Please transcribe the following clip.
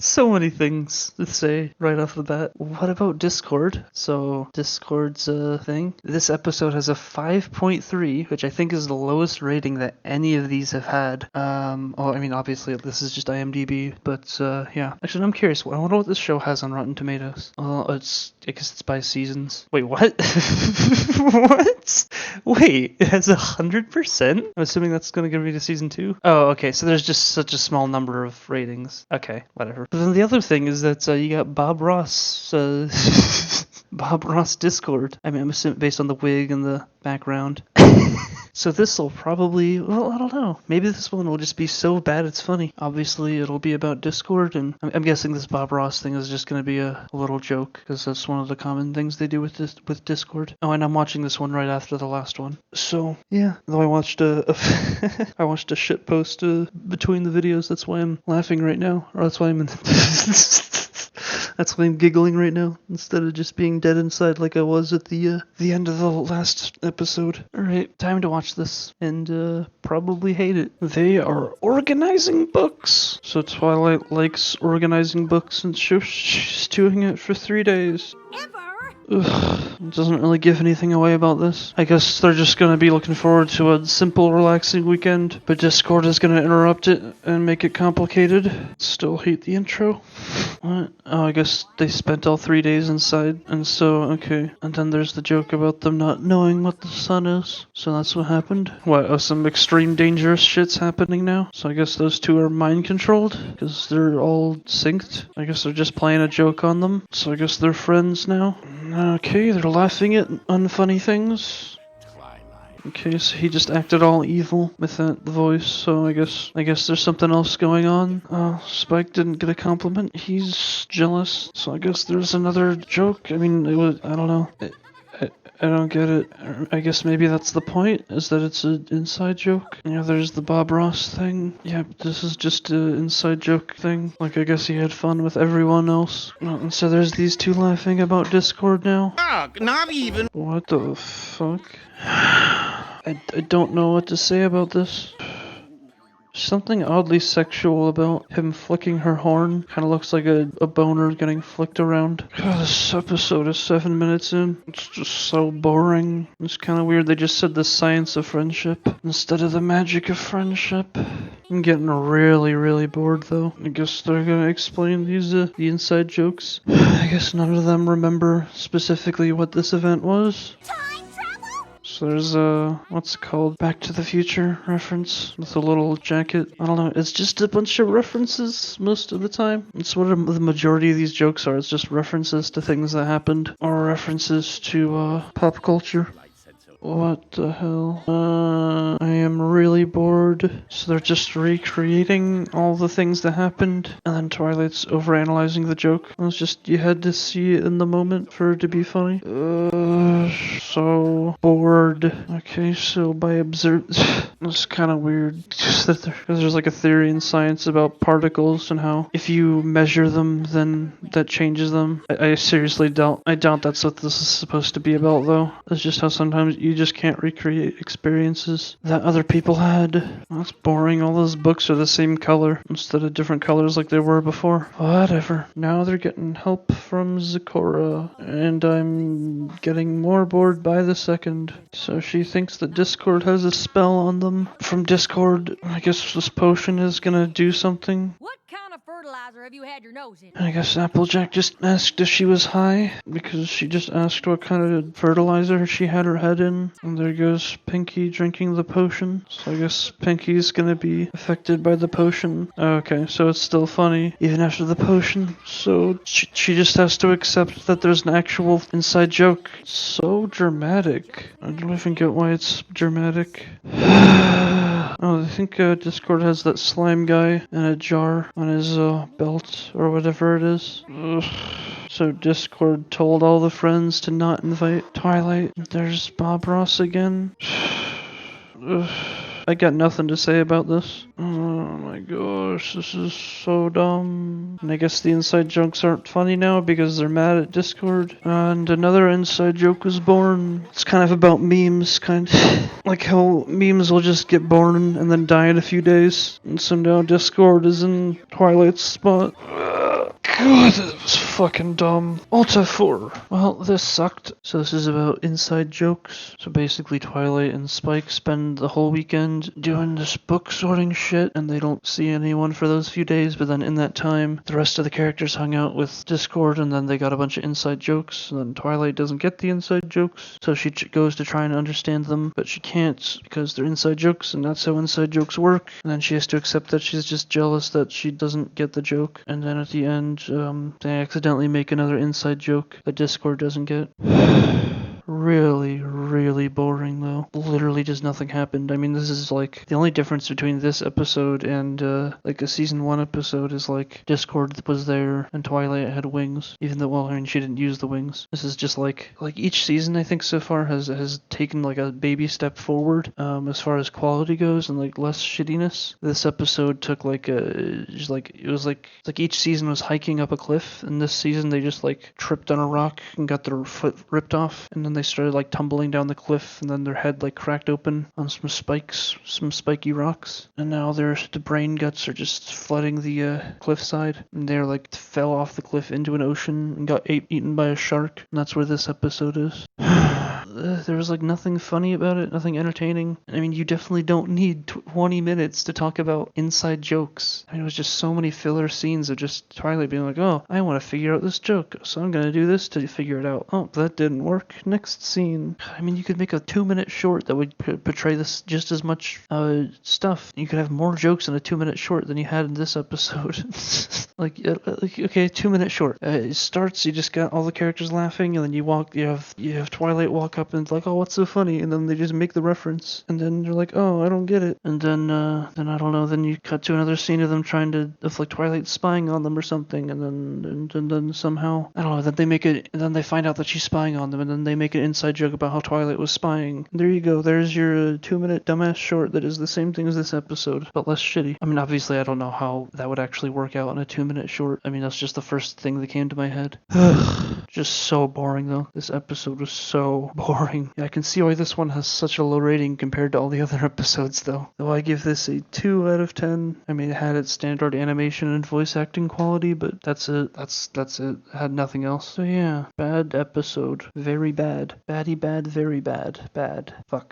So many things to say right off the bat. What about Discord? So Discord's a thing. This episode has a 5.3, which I think is the lowest rating that any of these have had. Well, I mean, obviously this is just IMDb, but yeah. Actually, I'm curious. I wonder what this show has on Rotten Tomatoes. I guess it's by seasons. Wait, what? What? Wait, it has 100%? I'm assuming that's gonna give me to season 2. Oh, okay. So there's just such a small number of ratings. Okay, whatever. But then the other thing is that you got Bob Ross. Bob Ross Discord. I mean, I'm assuming based on the wig and the background. So this will probably, well, I don't know. Maybe this one will just be so bad it's funny. Obviously, it'll be about Discord, and I'm guessing this Bob Ross thing is just going to be a little joke, because that's one of the common things they do with Discord. Oh, and I'm watching this one right after the last one. So, yeah. Though I watched I watched a shit post between the videos, that's why I'm laughing right now. Or that's why I'm in... That's why I'm giggling right now, instead of just being dead inside like I was at the end of the last episode. Alright, time to watch this, and probably hate it. They are organizing books! So Twilight likes organizing books, and she's doing it for 3 days. Ugh, it doesn't really give anything away about this. I guess they're just gonna be looking forward to a simple, relaxing weekend, but Discord is gonna interrupt it and make it complicated. Still hate the intro. What? Oh, I guess they spent all 3 days inside, and so, okay. And then there's the joke about them not knowing what the sun is. So that's what happened. What, some extreme dangerous shit's happening now? So I guess those two are mind-controlled, because they're all synced. I guess they're just playing a joke on them. So I guess they're friends now. Okay, they're laughing at unfunny things. Okay, so he just acted all evil with that voice, so I guess there's something else going on. Spike didn't get a compliment. He's jealous, so I guess there's another joke. I mean, I don't know. I don't get it. I guess maybe that's the point, is that it's an inside joke. Yeah, there's the Bob Ross thing. Yeah, this is just an inside joke thing. Like, I guess he had fun with everyone else. And so there's these two laughing about Discord now. Not even. What the fuck? I don't know what to say about this. Something oddly sexual about him flicking her horn. Kind of looks like a boner getting flicked around. God, this episode is 7 minutes in. It's just so boring. It's kind of weird they just said the science of friendship instead of the magic of friendship. I'm getting really, really bored though. I guess they're gonna explain these the inside jokes. I guess none of them remember specifically what this event was. So there's what's it called? Back to the Future reference with a little jacket. I don't know, it's just a bunch of references most of the time. It's what the majority of these jokes are. It's just references to things that happened or references to pop culture. What the hell? I am really bored. So they're just recreating all the things that happened, and then Twilight's overanalyzing the joke. It was just, you had to see it in the moment for it to be funny. So bored. Okay, so by observe... It's kind of weird. Just that there's like a theory in science about particles and how if you measure them, then that changes them. I seriously doubt that's what this is supposed to be about, though. It's just how sometimes you just can't recreate experiences that other people had. That's boring. All those books are the same color instead of different colors like they were before. Whatever. Now they're getting help from Zecora, and I'm getting more bored by the second. So she thinks that Discord has a spell on them. From Discord, I guess this potion is gonna do something. What kind of fertilizer have you had your nose in? I guess Applejack just asked if she was high, because she just asked what kind of fertilizer she had her head in. And there goes Pinky drinking the potion. So I guess Pinky's gonna be affected by the potion. Okay, so it's still funny, even after the potion. So she just has to accept that there's an actual inside joke. So dramatic. I don't even get why it's dramatic. Oh, I think Discord has that slime guy in a jar on his belt or whatever it is. Ugh. So Discord told all the friends to not invite Twilight. There's Bob Ross again. Ugh. I got nothing to say about this. Oh my gosh, this is so dumb. And I guess the inside jokes aren't funny now because they're mad at Discord. And another inside joke was born. It's kind of about memes, kind of. Like how memes will just get born and then die in a few days. And so now Discord is in Twilight's spot. God, that was fucking dumb. Alt F4. Well, this sucked. So this is about inside jokes. So basically Twilight and Spike spend the whole weekend doing this book sorting shit, and they don't see anyone for those few days, but then in that time, the rest of the characters hung out with Discord, and then they got a bunch of inside jokes, and then Twilight doesn't get the inside jokes, so she goes to try and understand them, but she can't because they're inside jokes, and that's how inside jokes work, and then she has to accept that she's just jealous that she doesn't get the joke, and then at the end, they accidentally make another inside joke that Discord doesn't get. Really, really boring though. Literally just nothing happened. I mean, this is like the only difference between this episode and like a season 1 episode is like Discord was there and Twilight had wings, even though, well, I mean, she didn't use the wings. This is just like each season I think so far has taken like a baby step forward as far as quality goes and like less shittiness. This episode took like a just like it was like each season was hiking up a cliff, and this season they just like tripped on a rock and got their foot ripped off, and then they started like tumbling down the cliff, and then their head like cracked open on some spikes, some spiky rocks, and now the brain guts are just flooding the cliffside, and they're like fell off the cliff into an ocean and got eaten by a shark, and that's where this episode is. There was like nothing funny about it, nothing entertaining. I mean, you definitely don't need 20 minutes to talk about inside jokes. I mean, it was just so many filler scenes of just Twilight being like, oh, I want to figure out this joke, so I'm gonna do this to figure it out. Oh, that didn't work. Next scene. I mean, you could make a 2-minute short that would portray this just as much stuff. You could have more jokes in a 2-minute short than you had in this episode. like, okay, 2-minute short. It starts, you just got all the characters laughing, and then you have Twilight walk up and like, oh, what's so funny? And then they just make the reference, and then you're like, oh, I don't get it. And then I don't know. Then you cut to another scene of them trying to, of like Twilight spying on them or something, and then somehow I don't know. Then they make it, and then they find out that she's spying on them, and then they make an inside joke about how Twilight was spying. And there you go. There's your 2-minute dumbass short that is the same thing as this episode, but less shitty. I mean, obviously, I don't know how that would actually work out in a 2-minute short. I mean, that's just the first thing that came to my head. Just so boring though. This episode was so boring. Yeah, I can see why this one has such a low rating compared to all the other episodes though. Though I give this a 2 out of 10. I mean, it had its standard animation and voice acting quality, but that's it. That's it. It had nothing else. So yeah, bad episode. Very bad. Baddie bad, very bad. Bad. Fuck.